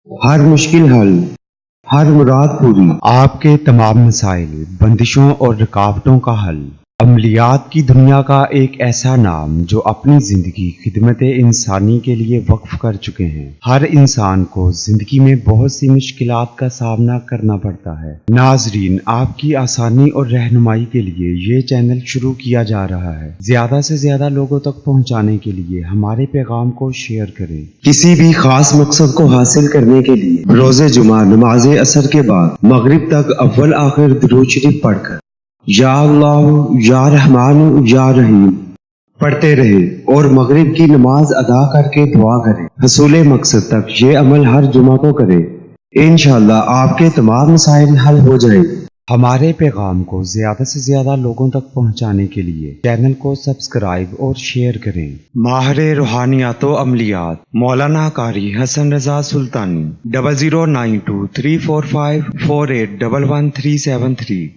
ہر مشکل حل، ہر مراد پوری، آپ کے تمام مسائل، بندشوں اور رکاوٹوں کا حل۔ عملیات کی دنیا کا ایک ایسا نام جو اپنی زندگی خدمت انسانی کے لیے وقف کر چکے ہیں۔ ہر انسان کو زندگی میں بہت سی مشکلات کا سامنا کرنا پڑتا ہے۔ ناظرین، آپ کی آسانی اور رہنمائی کے لیے یہ چینل شروع کیا جا رہا ہے۔ زیادہ سے زیادہ لوگوں تک پہنچانے کے لیے ہمارے پیغام کو شیئر کریں۔ کسی بھی خاص مقصد کو حاصل کرنے کے لیے روز جمعہ نماز عصر کے بعد مغرب تک اول آخر درود شریف پڑھ کر یا اللہ یا رحمان یا رحیم پڑھتے رہے اور مغرب کی نماز ادا کر کے دعا کریں۔ حصول مقصد تک یہ عمل ہر جمعہ کو کریں، انشاءاللہ آپ کے تمام مسائل حل ہو جائیں گے۔ ہمارے پیغام کو زیادہ سے زیادہ لوگوں تک پہنچانے کے لیے چینل کو سبسکرائب اور شیئر کریں۔ ماہر روحانیات و عملیات مولانا قاری حسن رضا سلطانی 00923454811373